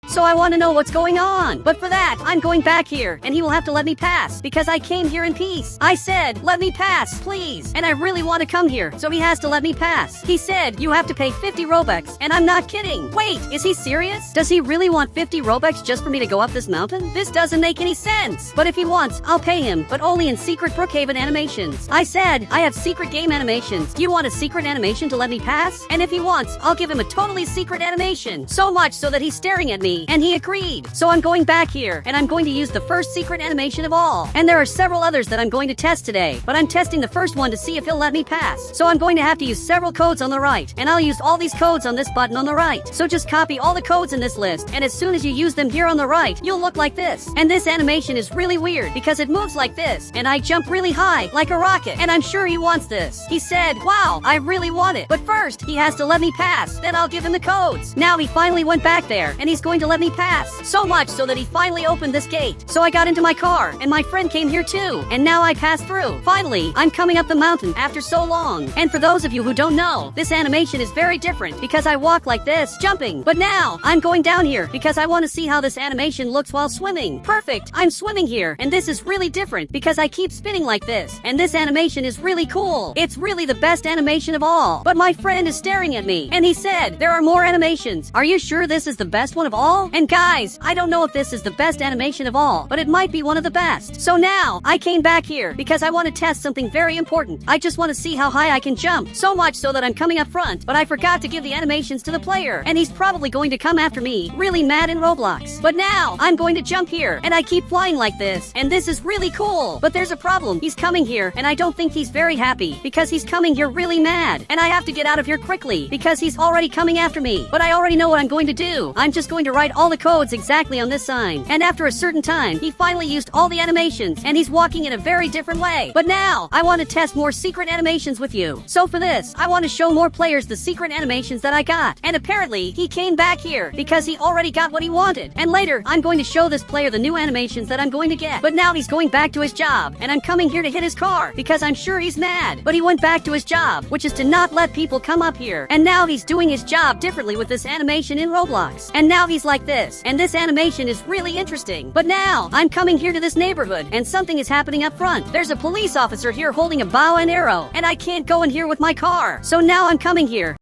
So I want to know what's going on. But for that, I'm going back here, and he will have to let me pass, because I came here in peace. I said, let me pass, please. And I really want to come here, so he has to let me pass. He said, you have to pay 50 Robux, and I'm not kidding. Wait, is he serious? Does he really want 50 Robux just for me to go up this mountain? This doesn't make any sense. But if he wants, I'll pay him, but only in secret Brookhaven animations. I said, I have secret game animations. Do you want a secret animation to let me pass? And if he wants, I'll give him a totally secret animation. So much so that he's staring at me. And he agreed. So I'm going back here, and I'm going to use the first secret animation of all. And there are several others that I'm going to test today, but I'm testing the first one to see if he'll let me pass. So I'm going to have to use several codes on the right, and I'll use all these codes on this button on the right. So just copy all the codes in this list, and as soon as you use them here on the right, you'll look like this. And this animation is really weird, because it moves like this, and I jump really high, like a rocket, and I'm sure he wants this. He said, wow, I really want it. But first, he has to let me pass, then I'll give him the codes. Now he finally went back there, and he's going to let me pass. So much so that he finally opened this gate. So I got into my car, and my friend came here too, and now I passed through. Finally, I'm coming up the mountain after so long. And for those of you who don't know, this animation is very different because I walk like this, jumping. But now, I'm going down here because I want to see how this animation looks while swimming. Perfect, I'm swimming here, and this is really different because I keep spinning like this. And this animation is really cool. It's really the best animation of all. But my friend is staring at me, and he said, there are more animations. Are you sure this is the best one of all? And guys, I don't know if this is the best animation of all, but it might be one of the best. So now, I came back here because I want to test something very important. I just want to see how high I can jump, so much so that I'm coming up front, but I forgot to give the animations to the player, and he's probably going to come after me, really mad in Roblox. But now, I'm going to jump here, and I keep flying like this, and this is really cool. But there's a problem. He's coming here, and I don't think he's very happy, because he's coming here really mad, and I have to get out of here quickly, because he's already coming after me. But I already know what I'm going to do. I'm just going to write all the codes exactly on this sign. And after a certain time, he finally used all the animations, and he's walking in a very different way. But now, I want to test more secret animations with you. So for this, I want to show more players the secret animations that I got. And apparently, he came back here because he already got what he wanted. And later, I'm going to show this player the new animations that I'm going to get. But now he's going back to his job, and I'm coming here to hit his car because I'm sure he's mad. But he went back to his job, which is to not let people come up here. And now he's doing his job differently with this animation in Roblox. And now he's like this. And this animation is really interesting. But now, I'm coming here to this neighborhood, and something is happening up front. There's a police officer here holding a bow and arrow, and I can't go in here with my car. So now I'm coming here.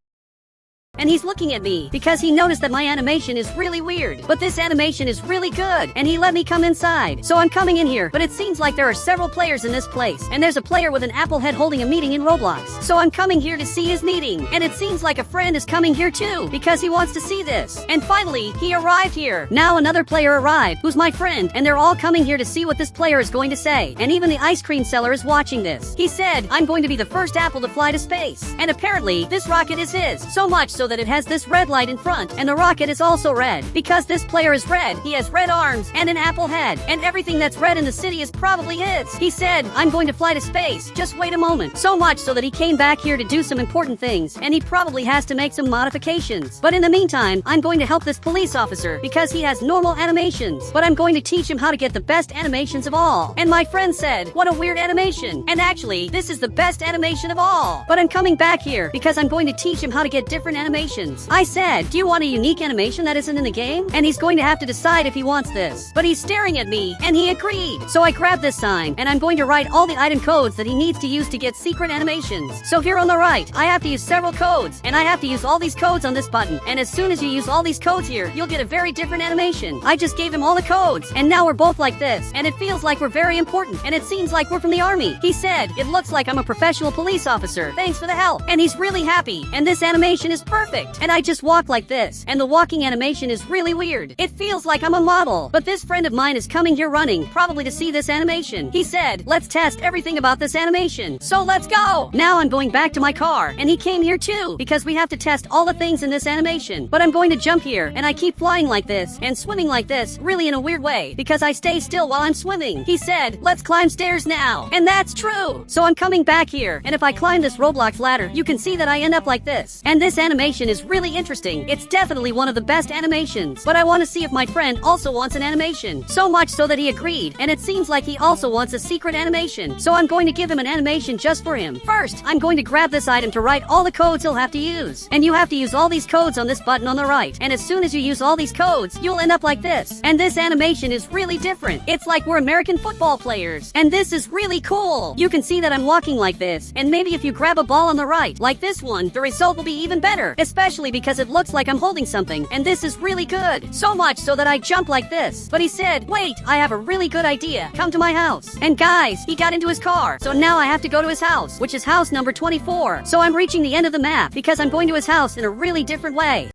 And he's looking at me because he noticed that my animation is really weird. But this animation is really good, and he let me come inside. So I'm coming in here, but it seems like there are several players in this place. And there's a player with an apple head holding a meeting in Roblox. So I'm coming here to see his meeting. And it seems like a friend is coming here too, because he wants to see this. And finally, he arrived here. Now another player arrived, who's my friend, and they're all coming here to see what this player is going to say. And even the ice cream seller is watching this. He said, I'm going to be the first apple to fly to space. And apparently, this rocket is his. So much so so that it has this red light in front, and the rocket is also red. Because this player is red, he has red arms and an apple head, and everything that's red in the city is probably his. He said, I'm going to fly to space, just wait a moment. So much so that he came back here to do some important things, and he probably has to make some modifications. But in the meantime, I'm going to help this police officer because he has normal animations, but I'm going to teach him how to get the best animations of all. And my friend said, what a weird animation. And actually, this is the best animation of all. But I'm coming back here because I'm going to teach him how to get different animations. I said, do you want a unique animation that isn't in the game? And he's going to have to decide if he wants this. But he's staring at me, and he agreed. So I grabbed this sign, and I'm going to write all the item codes that he needs to use to get secret animations. So here on the right, I have to use several codes, and I have to use all these codes on this button. And as soon as you use all these codes here, you'll get a very different animation. I just gave him all the codes, and now we're both like this, and it feels like we're very important, and it seems like we're from the army. He said, it looks like I'm a professional police officer. Thanks for the help. And he's really happy, and this animation is perfect. And I just walk like this, and the walking animation is really weird. It feels like I'm a model. But this friend of mine is coming here running, probably to see this animation. He said, let's test everything about this animation. So let's go. Now I'm going back to my car, and he came here too, because we have to test all the things in this animation. But I'm going to jump here, and I keep flying like this, and swimming like this, really in a weird way, because I stay still while I'm swimming. He said, let's climb stairs now. And that's true. So I'm coming back here, and if I climb this Roblox ladder, you can see that I end up like this. And this animation is really interesting. It's definitely one of the best animations. But I want to see if my friend also wants an animation. So much so that he agreed, and it seems like he also wants a secret animation. So I'm going to give him an animation just for him. First, I'm going to grab this item to write all the codes he'll have to use. And you have to use all these codes on this button on the right. And as soon as you use all these codes, you'll end up like this. And this animation is really different. It's like we're American football players. And this is really cool. You can see that I'm walking like this. And maybe if you grab a ball on the right, like this one, the result will be even better. Especially because it looks like I'm holding something. And this is really good. So much so that I jump like this. But he said, wait, I have a really good idea. Come to my house. And guys, he got into his car. So now I have to go to his house, which is house number 24. So I'm reaching the end of the map because I'm going to his house in a really different way.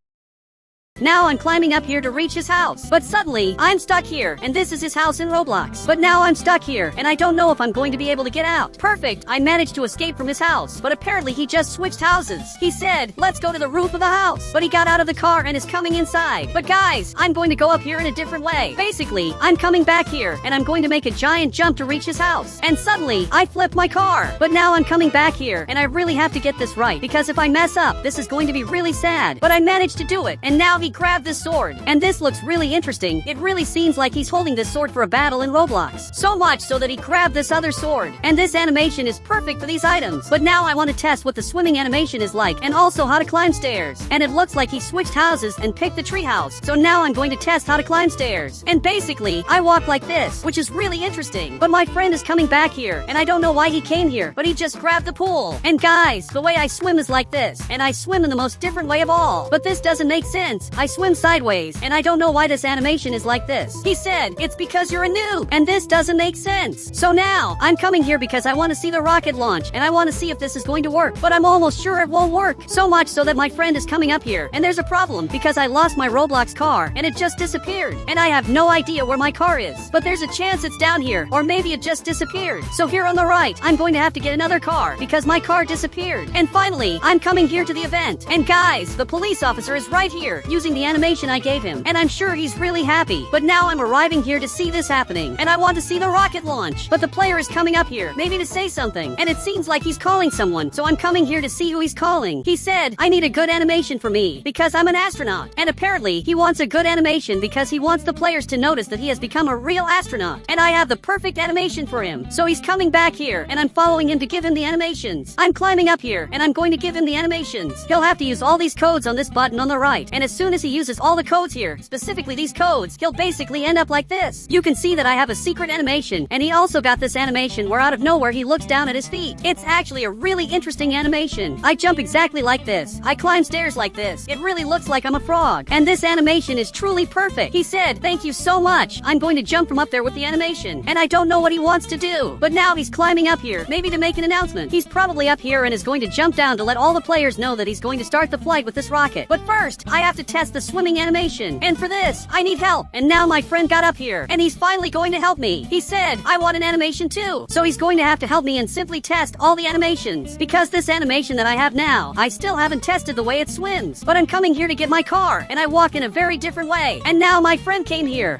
Now I'm climbing up here to reach his house. But suddenly, I'm stuck here, and this is his house in Roblox. But now I'm stuck here, and I don't know if I'm going to be able to get out. Perfect, I managed to escape from his house, but apparently he just switched houses. He said, let's go to the roof of the house. But he got out of the car and is coming inside. But guys, I'm going to go up here in a different way. Basically, I'm coming back here, and I'm going to make a giant jump to reach his house. And suddenly, I flipped my car. But now I'm coming back here, and I really have to get this right, because if I mess up, this is going to be really sad. But I managed to do it, and now he grabbed this sword. And this looks really interesting. It really seems like he's holding this sword for a battle in Roblox. So much so that he grabbed this other sword. And this animation is perfect for these items. But now I want to test what the swimming animation is like, and also how to climb stairs. And it looks like he switched houses and picked the tree house. So now I'm going to test how to climb stairs. And basically, I walk like this, which is really interesting. But my friend is coming back here, and I don't know why he came here, but he just grabbed the pool. And guys, the way I swim is like this, and I swim in the most different way of all. But this doesn't make sense. I swim sideways, and I don't know why this animation is like this. He said, it's because you're a noob, and this doesn't make sense. So now, I'm coming here because I want to see the rocket launch, and I want to see if this is going to work, but I'm almost sure it won't work. So much so that my friend is coming up here, and there's a problem, because I lost my Roblox car, and it just disappeared, and I have no idea where my car is. But there's a chance it's down here, or maybe it just disappeared. So here on the right, I'm going to have to get another car, because my car disappeared. And finally, I'm coming here to the event. And guys, the police officer is right here, using the animation I gave him, and I'm sure he's really happy. But now I'm arriving here to see this happening, and I want to see the rocket launch. But the player is coming up here, maybe to say something, and it seems like he's calling someone, so I'm coming here to see who he's calling. He said, I need a good animation for me, because I'm an astronaut. And apparently, he wants a good animation because he wants the players to notice that he has become a real astronaut. And I have the perfect animation for him. So he's coming back here, and I'm following him to give him the animations. I'm climbing up here, and I'm going to give him the animations. He'll have to use all these codes on this button on the right, and as soon as he uses all the codes here, specifically these codes, he'll basically end up like this. You can see that I have a secret animation, and he also got this animation where out of nowhere he looks down at his feet. It's actually a really interesting animation. I jump exactly like this. I climb stairs like this. It really looks like I'm a frog. And this animation is truly perfect. He said, thank you so much. I'm going to jump from up there with the animation. And I don't know what he wants to do. But now he's climbing up here, maybe to make an announcement. He's probably up here and is going to jump down to let all the players know that he's going to start the flight with this rocket. But first, I have to test test the swimming animation. And for this, I need help. And now my friend got up here, and he's finally going to help me. He said, I want an animation too. So he's going to have to help me and simply test all the animations. Because this animation that I have now, I still haven't tested the way it swims. But I'm coming here to get my car, and I walk in a very different way. And now my friend came here.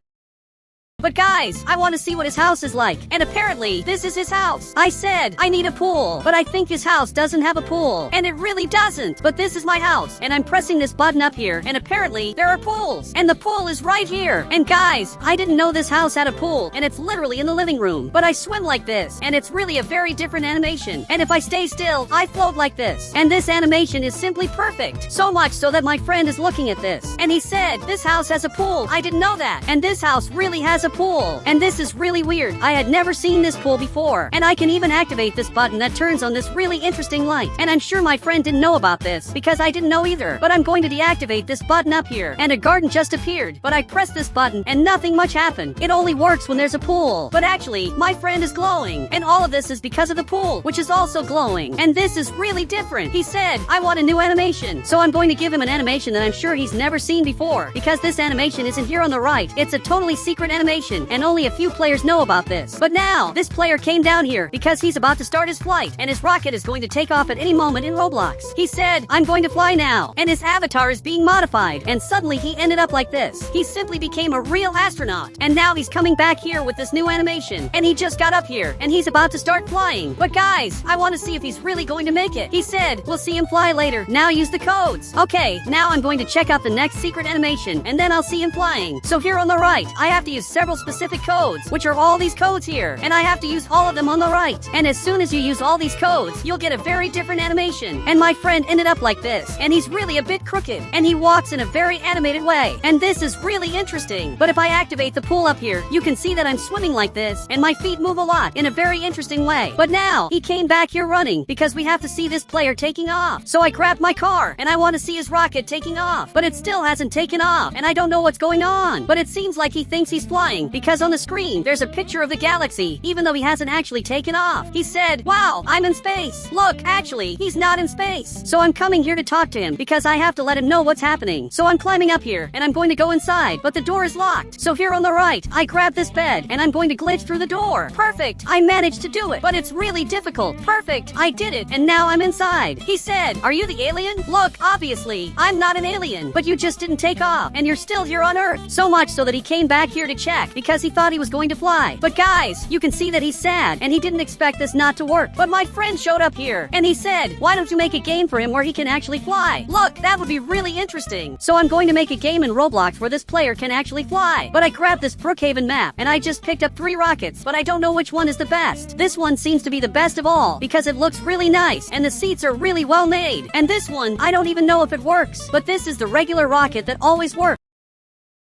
But guys, I want to see what his house is like. And apparently, this is his house. I said, I need a pool. But I think his house doesn't have a pool. And it really doesn't. But this is my house. And I'm pressing this button up here. And apparently, there are pools. And the pool is right here. And guys, I didn't know this house had a pool. And it's literally in the living room. But I swim like this. And it's really a very different animation. And if I stay still, I float like this. And this animation is simply perfect. So much so that my friend is looking at this. And he said, this house has a pool. I didn't know that. And this house really has a pool. And this is really weird. I had never seen this pool before. And I can even activate this button that turns on this really interesting light. And I'm sure my friend didn't know about this because I didn't know either. But I'm going to deactivate this button up here. And a garden just appeared. But I pressed this button and nothing much happened. It only works when there's a pool. But actually, my friend is glowing. And all of this is because of the pool, which is also glowing. And this is really different. He said, I want a new animation. So I'm going to give him an animation that I'm sure he's never seen before. Because this animation isn't here on the right. It's a totally secret animation. And only a few players know about this. But now, this player came down here because he's about to start his flight, and his rocket is going to take off at any moment in Roblox. He said, I'm going to fly now, and his avatar is being modified, and suddenly he ended up like this. He simply became a real astronaut, and now he's coming back here with this new animation, and he just got up here, and he's about to start flying. But guys, I want to see if he's really going to make it. He said, we'll see him fly later. Now use the codes. Okay, now I'm going to check out the next secret animation, and then I'll see him flying. So here on the right, I have to use several specific codes, which are all these codes here, and I have to use all of them on the right. And as soon as you use all these codes, you'll get a very different animation. And my friend ended up like this, and he's really a bit crooked, and he walks in a very animated way, and this is really interesting. But if I activate the pool up here, you can see that I'm swimming like this, and my feet move a lot in a very interesting way. But now, he came back here running, because we have to see this player taking off. So I grabbed my car, and I want to see his rocket taking off, but it still hasn't taken off, and I don't know what's going on. But it seems like he thinks he's flying, because on the screen, there's a picture of the galaxy, even though he hasn't actually taken off. He said, wow, I'm in space. Look, actually, he's not in space. So I'm coming here to talk to him because I have to let him know what's happening. So I'm climbing up here and I'm going to go inside, but the door is locked. So here on the right, I grab this bed and I'm going to glitch through the door. Perfect. I managed to do it, but it's really difficult. Perfect. I did it, and now I'm inside. He said, are you the alien? Look, obviously, I'm not an alien, but you just didn't take off and you're still here on Earth. So much so that he came back here to check because he thought he was going to fly. But guys, you can see that he's sad and he didn't expect this not to work. But my friend showed up here and he said, why don't you make a game for him where he can actually fly? Look, that would be really interesting. So I'm going to make a game in Roblox where this player can actually fly. But I grabbed this Brookhaven map and I just picked up 3 rockets, but I don't know which one is the best. This one seems to be the best of all because it looks really nice and the seats are really well made. And this one, I don't even know if it works, but this is the regular rocket that always works.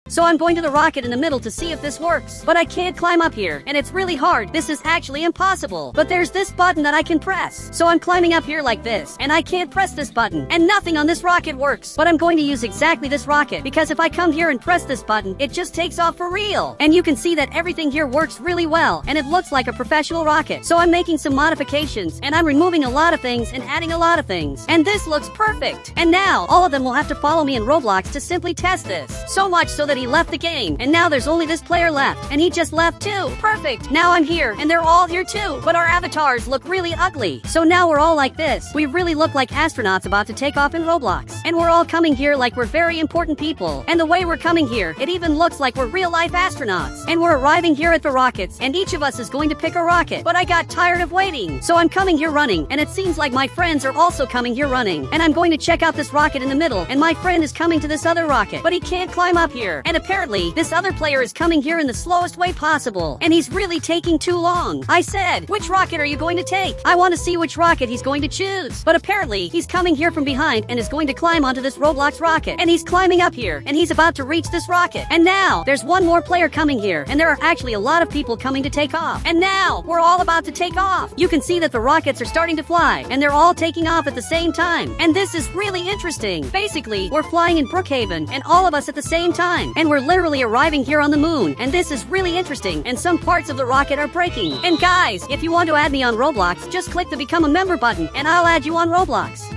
So I'm going to the rocket in the middle to see if this works. But I can't climb up here, and it's really hard. This is actually impossible. But there's this button that I can press. So I'm climbing up here like this, and I can't press this button, and nothing on this rocket works. But I'm going to use exactly this rocket, because if I come here and press this button, it just takes off for real. And you can see that everything here works really well, and it looks like a professional rocket. So I'm making some modifications, and I'm removing a lot of things and adding a lot of things. And this looks perfect. And now, all of them will have to follow me in Roblox to simply test this. So much so that he left the game, and now there's only this player left, and he just left too. Perfect. Now I'm here, and they're all here too, but our avatars look really ugly. So now we're all like this. We really look like astronauts about to take off in Roblox, and we're all coming here like we're very important people. And the way we're coming here, it even looks like we're real-life astronauts. And we're arriving here at the rockets, and each of us is going to pick a rocket. But I got tired of waiting, so I'm coming here running, and it seems like my friends are also coming here running. And I'm going to check out this rocket in the middle, and my friend is coming to this other rocket, but he can't climb up here. And apparently, this other player is coming here in the slowest way possible, and he's really taking too long. I said, which rocket are you going to take? I want to see which rocket he's going to choose. But apparently, he's coming here from behind and is going to climb onto this Roblox rocket. And he's climbing up here, and he's about to reach this rocket. And now, there's one more player coming here, and there are actually a lot of people coming to take off. And now, we're all about to take off. You can see that the rockets are starting to fly, and they're all taking off at the same time. And this is really interesting. Basically, we're flying in Brookhaven, and all of us at the same time. And we're literally arriving here on the moon, and this is really interesting, and some parts of the rocket are breaking. And guys, if you want to add me on Roblox, just click the become a member button, and I'll add you on Roblox.